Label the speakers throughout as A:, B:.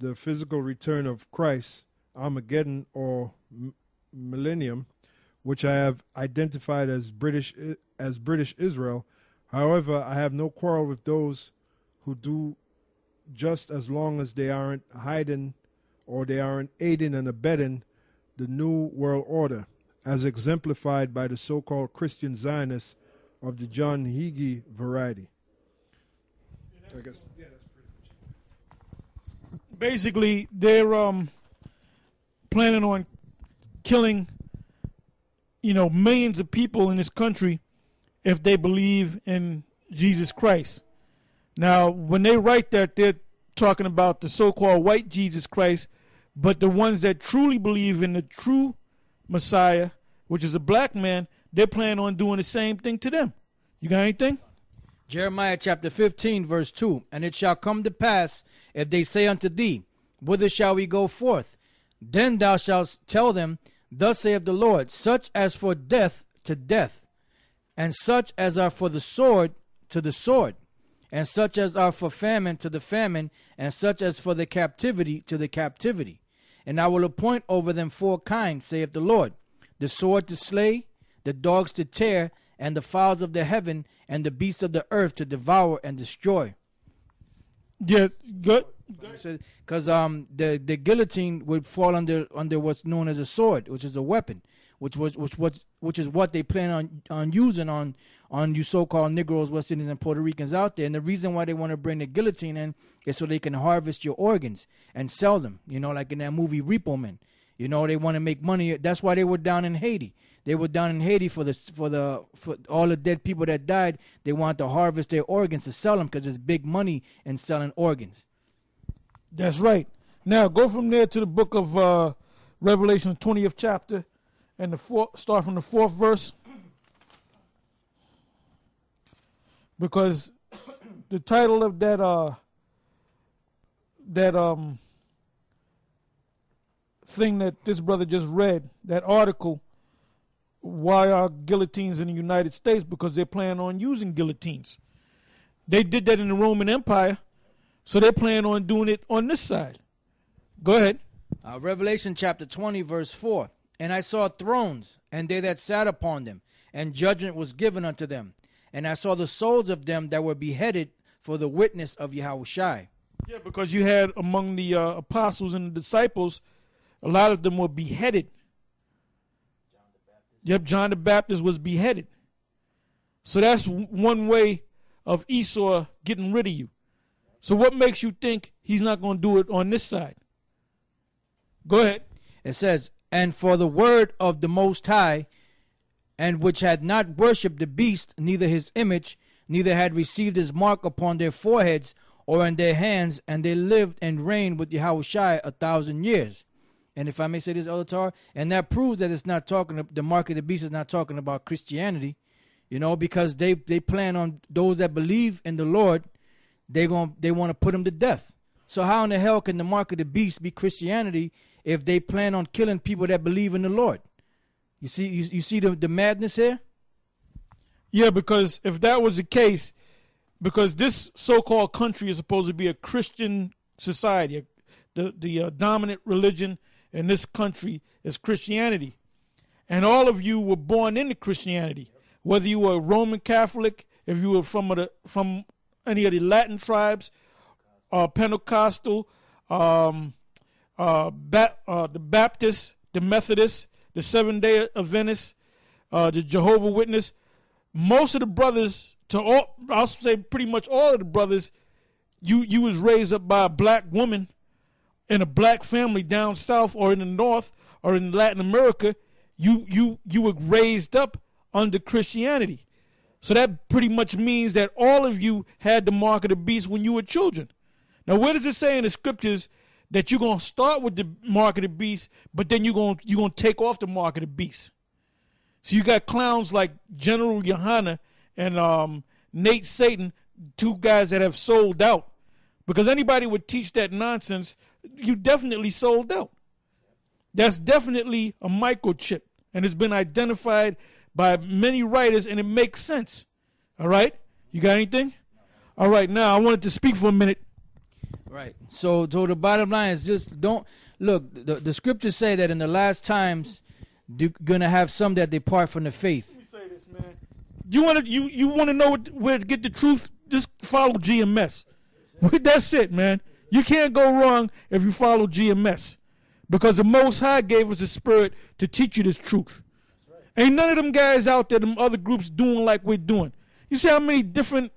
A: the physical return of Christ, Armageddon or millennium, which I have identified as British Israel. However, I have no quarrel with those who do, just as long as they aren't hiding or they aren't aiding and abetting the New World Order, as exemplified by the so-called Christian Zionists of the John Hagee variety. I guess. Yeah, that's pretty much it.
B: Basically, they're planning on killing, millions of people in this country if they believe in Jesus Christ. Now, when they write that, they're talking about the so-called white Jesus Christ, but the ones that truly believe in the true Messiah, which is a black man, they're planning on doing the same thing to them. You got anything?
C: Jeremiah chapter 15, verse 2. And it shall come to pass, if they say unto thee, whither shall we go forth? Then thou shalt tell them, thus saith the Lord, such as for death to death, and such as are for the sword to the sword, and such as are for famine to the famine, and such as for the captivity to the captivity. And I will appoint over them 4 kinds, saith the Lord, the sword to slay, the dogs to tear, and the fowls of the heaven, and the beasts of the earth to devour and destroy.
B: Yeah, good.
C: Because the guillotine would fall under what's known as a sword, which is a weapon, which is what they plan on using on you so-called Negroes, West Indians, and Puerto Ricans out there. And the reason why they want to bring the guillotine in is so they can harvest your organs and sell them. Like in that movie Repo Man. They want to make money. That's why they were down in Haiti. They were down in Haiti for all the dead people that died. They wanted to harvest their organs to sell them because there's big money in selling organs.
B: That's right. Now go from there to the book of Revelation, 20th chapter, and start from the 4th verse, because the title of that thing that this brother just read, that article, why are guillotines in the United States? Because they're planning on using guillotines. They did that in the Roman Empire, so they're planning on doing it on this side. Go ahead.
C: Revelation chapter 20, verse 4. And I saw thrones, and they that sat upon them, and judgment was given unto them. And I saw the souls of them that were beheaded for the witness of Yahushua.
B: Yeah, because you had among the apostles and the disciples, a lot of them were beheaded. Yep, John the Baptist was beheaded. So that's one way of Esau getting rid of you. So what makes you think he's not going to do it on this side? Go ahead.
C: It says, and for the word of the Most High, and which had not worshipped the beast, neither his image, neither had received his mark upon their foreheads or in their hands, and they lived and reigned with Yahushua 1,000 years. And if I may say this, Elder, and that proves that it's not talking, the mark of the beast is not talking about Christianity, because they plan on those that believe in the Lord, they want to put them to death. So how in the hell can the mark of the beast be Christianity if they plan on killing people that believe in the Lord? You see the madness here?
B: Yeah, because if that was the case, because this so-called country is supposed to be a Christian society, the dominant religion in this country is Christianity. And all of you were born into Christianity, whether you were Roman Catholic, if you were from any of the Latin tribes, Pentecostal, the Baptist, the Methodist, the Seventh-day Adventist, the Jehovah's Witness. Most of the brothers, I'll say pretty much all of the brothers, you was raised up by a black woman in a black family down south or in the north or in Latin America. You were raised up under Christianity. So that pretty much means that all of you had the mark of the beast when you were children. Now, where does it say in the scriptures that you're going to start with the mark of the beast, but then you're going to take off the mark of the beast? So you got clowns like General Yohana and Nate Satan, 2 guys that have sold out. Because anybody would teach that nonsense, you definitely sold out. That's definitely a microchip, and it's been identified by many writers, and it makes sense. All right? You got anything? All right, now I wanted to speak for a minute.
C: Right. So the bottom line is just don't look. The scriptures say that in the last times, you're gonna have some that depart from the faith.
B: Let me say this, man. You want to know where to get the truth? Just follow GMS. That's it, man. You can't go wrong if you follow GMS, because the Most High gave us a spirit to teach you this truth. Ain't none of them guys out there, them other groups doing like we're doing. You see how many different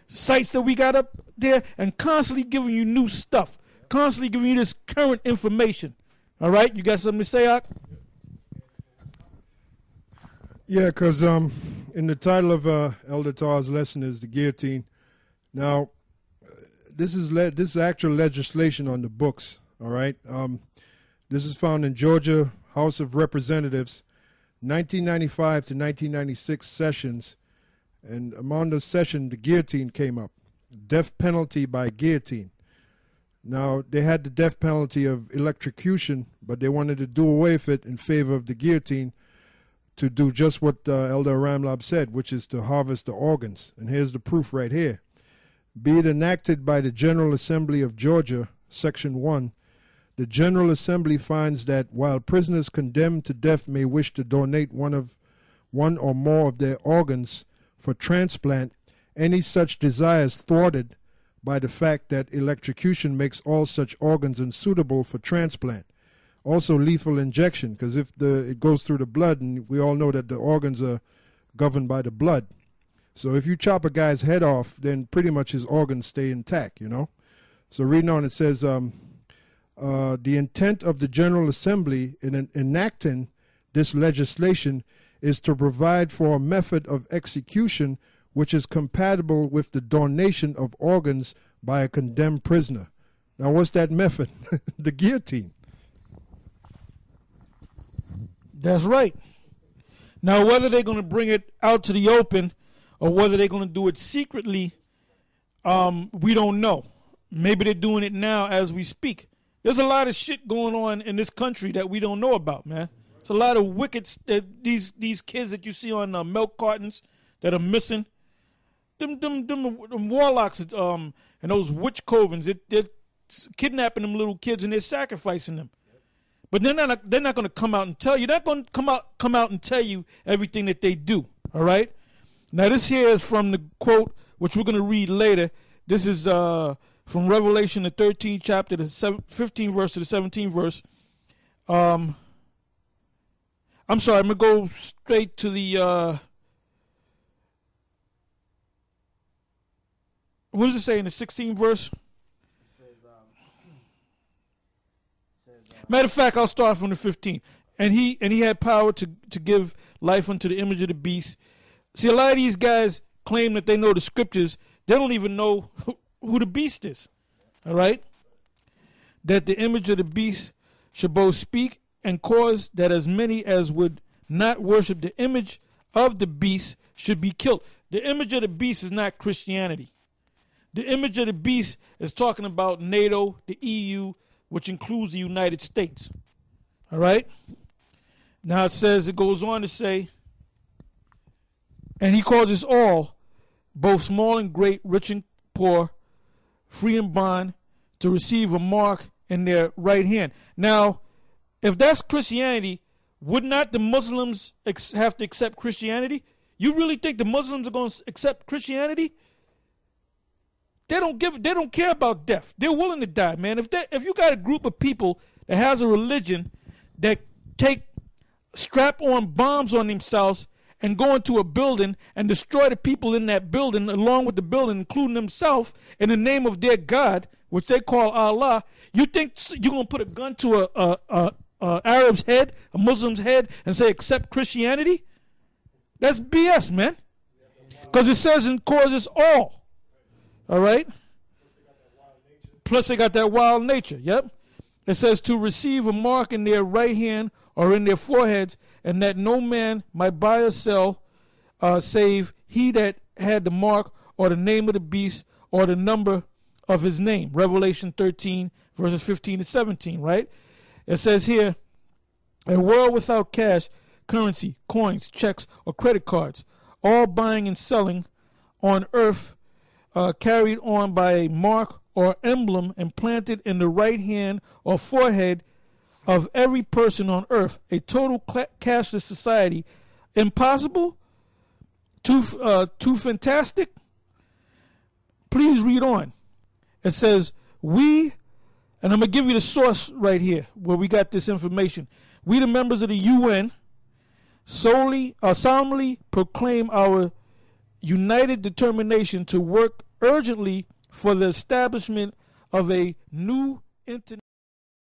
B: sites that we got up there, and constantly giving you new stuff, constantly giving you this current information. All right, you got something to say, Ak?
A: Yeah, because in the title of Elder Tar's lesson is the guillotine. Now, this is actual legislation on the books. All right, this is found in Georgia House of Representatives, 1995 to 1996 sessions, and among the session, the guillotine came up, death penalty by guillotine. Now, they had the death penalty of electrocution, but they wanted to do away with it in favor of the guillotine to do just what Elder Ramlab said, which is to harvest the organs. And here's the proof right here. Be it enacted by the General Assembly of Georgia, Section 1, the General Assembly finds that while prisoners condemned to death may wish to donate one or more of their organs for transplant, any such desire is thwarted by the fact that electrocution makes all such organs unsuitable for transplant. Also lethal injection, because if it goes through the blood, and we all know that the organs are governed by the blood. So if you chop a guy's head off, then pretty much his organs stay intact, you know. So reading on, it says, the intent of the General Assembly in enacting this legislation is to provide for a method of execution which is compatible with the donation of organs by a condemned prisoner. Now, what's that method? The guillotine.
B: That's right. Now, whether they're going to bring it out to the open or whether they're going to do it secretly, we don't know. Maybe they're doing it now as we speak. There's a lot of shit going on in this country that we don't know about, man. It's a lot of wicked, these kids that you see on milk cartons that are missing. Them warlocks and those witch covens, they're kidnapping them little kids and they're sacrificing them. But they're not going to come out and tell you. They're not going to come out and tell you everything that they do. All right. Now this here is from the quote, which we're going to read later. This is from Revelation, the 13th chapter, the 15th verse to the 17th verse. I'm sorry. I'm going to go straight to the. What does it say in the 16th verse? Matter of fact, I'll start from the 15th. And he had power to give life unto the image of the beast. See, a lot of these guys claim that they know the scriptures. They don't even know who the beast is. All right? That the image of the beast should both speak and cause that as many as would not worship the image of the beast should be killed. The image of the beast is not Christianity. The image of the beast is talking about NATO, the EU, which includes the United States. All right? Now it goes on to say, and he causes all, both small and great, rich and poor, free and bond, to receive a mark in their right hand. Now, if that's Christianity, would not the Muslims have to accept Christianity? You really think the Muslims are going to accept Christianity? They don't care about death. They're willing to die, man. If you got a group of people that has a religion that take strap-on bombs on themselves and go into a building and destroy the people in that building along with the building, including themselves, in the name of their God, which they call Allah, you think you're going to put a gun to a Arab's head, a Muslim's head, and say, accept Christianity? That's BS, man. Because it says and causes all. All right? Plus they got that wild nature. Yep. It says to receive a mark in their right hand or in their foreheads, and that no man might buy or sell save he that had the mark or the name of the beast or the number of his name. Revelation 13, verses 15 to 17, right? It says here, a world without cash, currency, coins, checks, or credit cards, all buying and selling on earth carried on by a mark or emblem implanted in the right hand or forehead of every person on earth. A total cashless society. Impossible? Too fantastic? Please read on. It says, we, and I'm going to give you the source right here where we got this information. We, the members of the UN, solemnly proclaim our united determination to work urgently for the establishment of a new international